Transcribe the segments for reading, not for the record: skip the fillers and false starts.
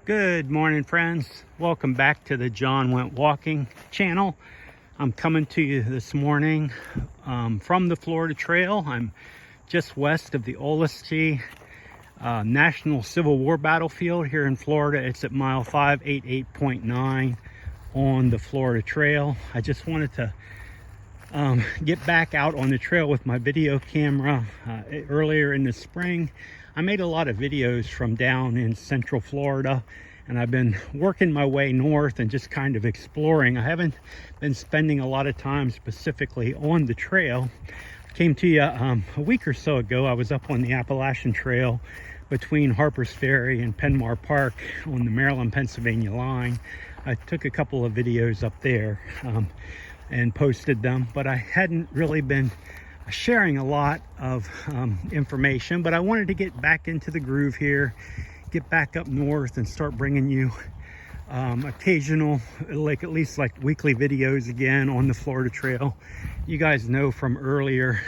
Good morning, friends. Welcome back to the John Went Walking channel. I'm coming to you this morning from the Florida Trail. I'm just west of the Olustee National Civil War Battlefield here in Florida. It's at mile 588.9 on the Florida Trail. I just wanted to get back out on the trail with my video camera. Earlier in the spring, I made a lot of videos from down in Central Florida, and I've been working my way north and just kind of exploring. I haven't been spending a lot of time specifically on the trail. I came to you a week or so ago. I was up on the Appalachian Trail between Harper's Ferry and Penmar Park on the Maryland-Pennsylvania line. I took a couple of videos up there and posted them, but I hadn't really been sharing a lot of information. But I wanted to get back into the groove here, get back up north and start bringing you occasional, like at least like weekly videos again on the Florida Trail. You guys know from earlier,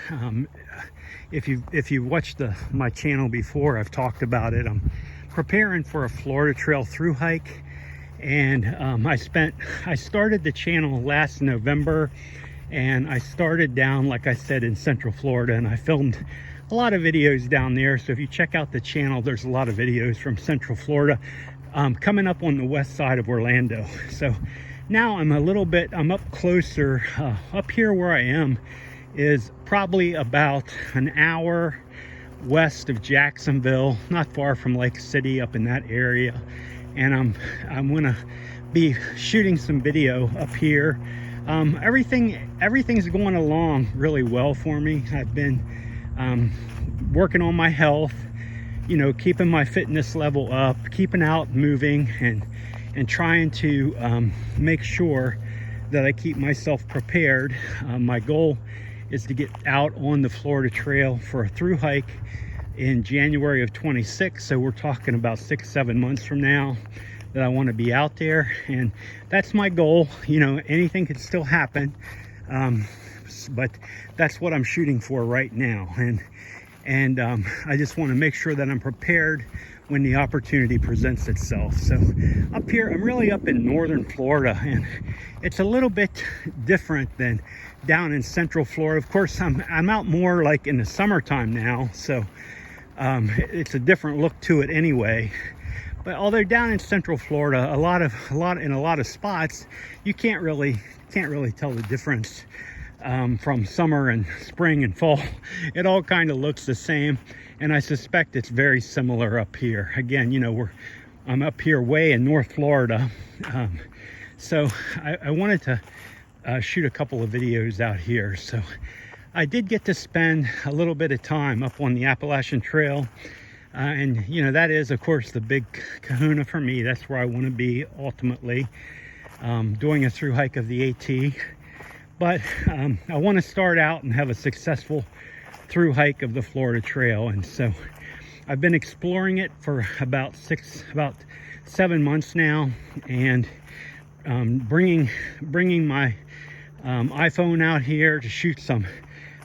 if you watched my channel before, I've talked about it. I'm preparing for a Florida Trail through hike, and I started the channel last November, and I started down, like I said, in Central Florida, and I filmed a lot of videos down there. So if you check out the channel, there's a lot of videos from Central Florida coming up on the west side of Orlando. So now I'm up closer. Up here where I am is probably about an hour west of Jacksonville, not far from Lake City, up in that area. And I'm gonna be shooting some video up here. Everything's going along really well for me. I've been working on my health, keeping my fitness level up, keeping out moving, and trying to make sure that I keep myself prepared. My goal is to get out on the Florida Trail for a through hike in January of 26. So we're talking about 6-7 months from now that I want to be out there, and that's my goal. Anything could still happen, but that's what I'm shooting for right now. And I just want to make sure that I'm prepared when the opportunity presents itself. So up here, I'm really up in northern Florida, and it's a little bit different than down in Central Florida. Of course, I'm out more like in the summertime now, so it's a different look to it anyway. But although down in Central Florida, in a lot of spots, you can't really tell the difference from summer and spring and fall. It all kind of looks the same, and I suspect it's very similar up here. Again, I'm up here way in North Florida, so I wanted to shoot a couple of videos out here. So I did get to spend a little bit of time up on the Appalachian Trail. And that is, of course, the big kahuna for me. That's where I want to be ultimately, doing a through hike of the AT. But I want to start out and have a successful through hike of the Florida Trail. And so I've been exploring it for about 7 months now, and bringing my iPhone out here to shoot some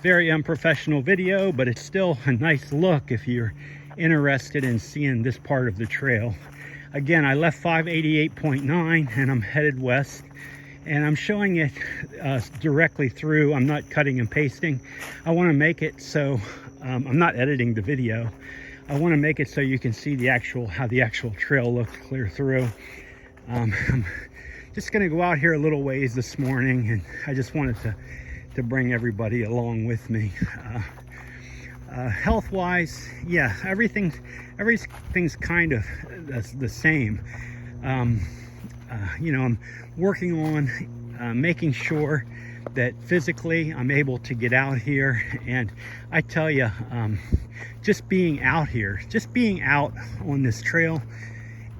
very unprofessional video, but it's still a nice look if you're interested in seeing this part of the trail. Again, I left 588.9 and I'm headed west, and I'm showing it directly through. I'm not cutting and pasting. I want to make it so I'm not editing the video. I want to make it so you can see how the actual trail looks clear through. I'm just going to go out here a little ways this morning, and I just wanted to bring everybody along with me. Health-wise, yeah, everything's kind of the same. I'm working on making sure that physically I'm able to get out here. And I tell you, just being out on this trail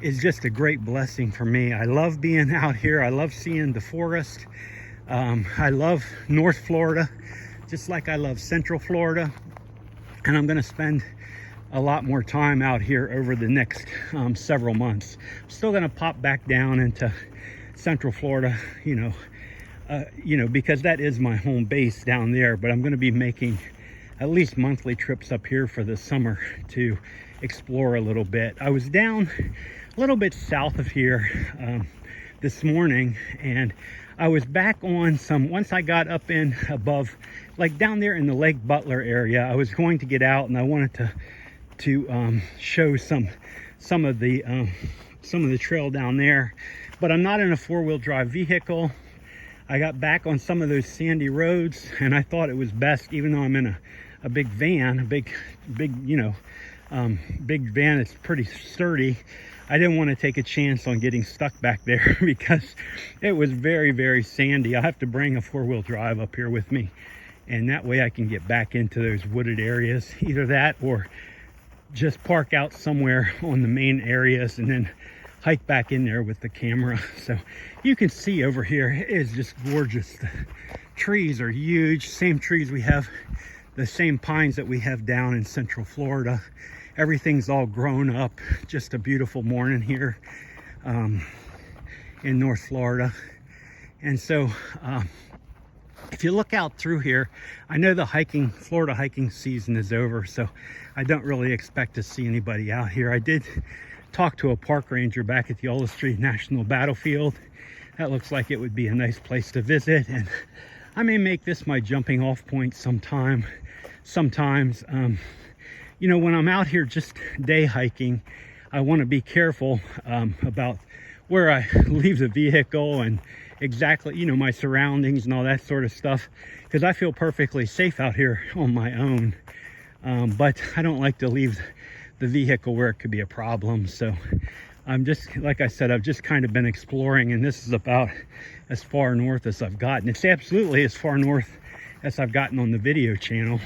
is just a great blessing for me. I love being out here. I love seeing the forest. I love North Florida, just like I love Central Florida. And I'm going to spend a lot more time out here over the next several months. I'm still going to pop back down into Central Florida, because that is my home base down there. But I'm going to be making at least monthly trips up here for the summer to explore a little bit. I was down a little bit south of here this morning, and I was back on some, once I got up in above, like down there in the Lake Butler area, I was going to get out and I wanted to show some of the trail down there, but I'm not in a four-wheel drive vehicle. I got back on some of those sandy roads, and I thought it was best, even though I'm in a big van, a big big van, it's pretty sturdy. I didn't want to take a chance on getting stuck back there because it was very, very sandy. I have to bring a four-wheel drive up here with me, and that way I can get back into those wooded areas. Either that or just park out somewhere on the main areas and then hike back in there with the camera. So you can see over here, it is just gorgeous. The trees are huge, same trees we have, the same pines that we have down in Central Florida. Everything's all grown up. Just a beautiful morning here in North Florida. And so if you look out through here, I know the Florida hiking season is over, so I don't really expect to see anybody out here. I did talk to a park ranger back at the Olustee National Battlefield. That looks like it would be a nice place to visit, and I may make this my jumping off point sometimes. You know, when I'm out here just day hiking, I want to be careful about where I leave the vehicle and exactly, you know, my surroundings and all that sort of stuff, because I feel perfectly safe out here on my own. But I don't like to leave the vehicle where it could be a problem. So I'm just, like I said, I've just kind of been exploring, and this is about as far north as I've gotten. It's absolutely as far north as I've gotten on the video channel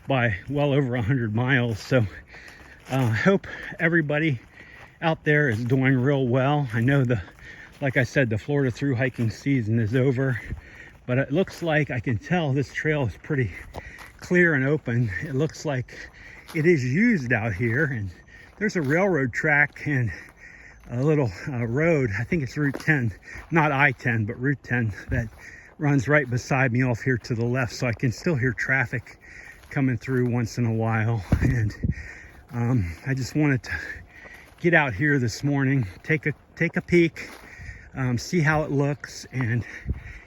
by well over 100 miles. So I hope everybody out there is doing real well. I know like I said, the Florida through hiking season is over, but it looks like, I can tell this trail is pretty clear and open. It looks like it is used out here, and there's a railroad track and a little road, I think it's Route 10, not I-10, but Route 10, that runs right beside me off here to the left, so I can still hear traffic coming through once in a while. And I just wanted to get out here this morning, take a peek, see how it looks, and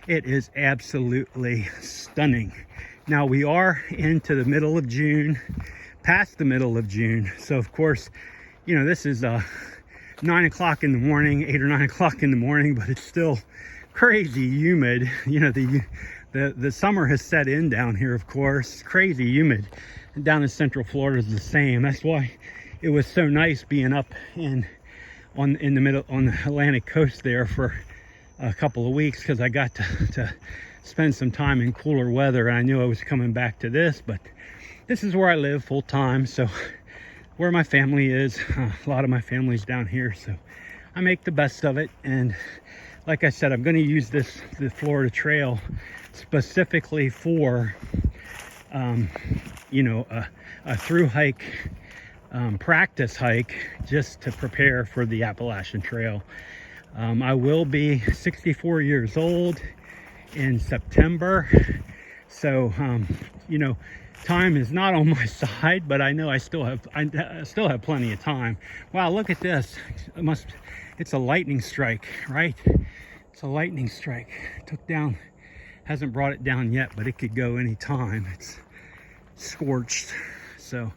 it is absolutely stunning. Now we are into the middle of June, past the middle of June, so of course, you know, this is 9 o'clock in the morning, 8 or 9 o'clock in the morning, but it's still crazy humid. You know, the summer has set in down here, of course. Crazy humid. And down in Central Florida is the same. That's why it was so nice being up in the middle on the Atlantic coast there for a couple of weeks, because I got to spend some time in cooler weather, and I knew I was coming back to this, but this is where I live full time, so where my family is. A lot of my family's down here, so I make the best of it. And like I said, I'm going to use the Florida Trail specifically for you know, a through hike, practice hike, just to prepare for the Appalachian Trail. I will be 64 years old in September, so you know, time is not on my side, but I know I still have plenty of time. Wow, look at this. It's a lightning strike, right? It's a lightning strike. Took down, hasn't brought it down yet, but it could go any time. It's scorched. So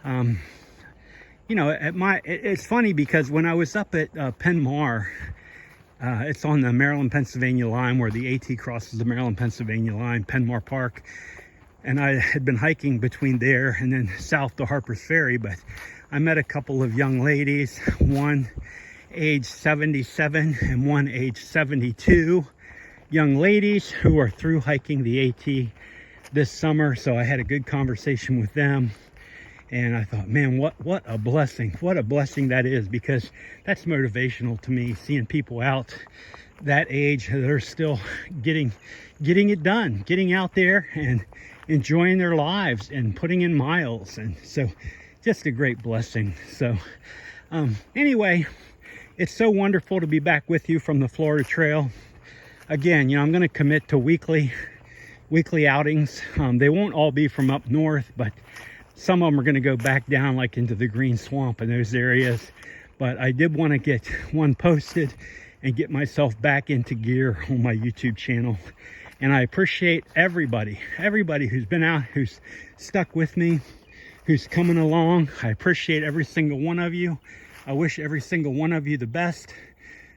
you know, it's funny because when I was up at Penn Mar, it's on the Maryland-Pennsylvania line where the AT crosses the Maryland-Pennsylvania line, Penn Mar Park. And I had been hiking between there and then south to Harper's Ferry, but I met a couple of young ladies, one age 77 and one age 72, young ladies who are through hiking the AT this summer. So I had a good conversation with them, and I thought, man, what a blessing that is, because that's motivational to me, seeing people out that age that are still getting it done, getting out there and enjoying their lives and putting in miles. And so just a great blessing. So anyway, it's so wonderful to be back with you from the Florida Trail. Again, you know, I'm going to commit to weekly outings. They won't all be from up north, but Some of them are going to go back down like into the green swamp in those areas. But I did want to get one posted and get myself back into gear on my YouTube channel. And I appreciate everybody who's been out, who's stuck with me, who's coming along. I appreciate every single one of you. I wish every single one of you the best.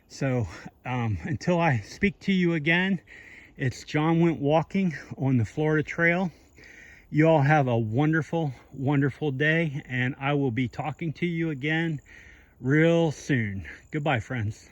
So until I speak to you again, it's John Went Walking on the Florida Trail. You all have a wonderful, wonderful day, and I will be talking to you again real soon. Goodbye, friends.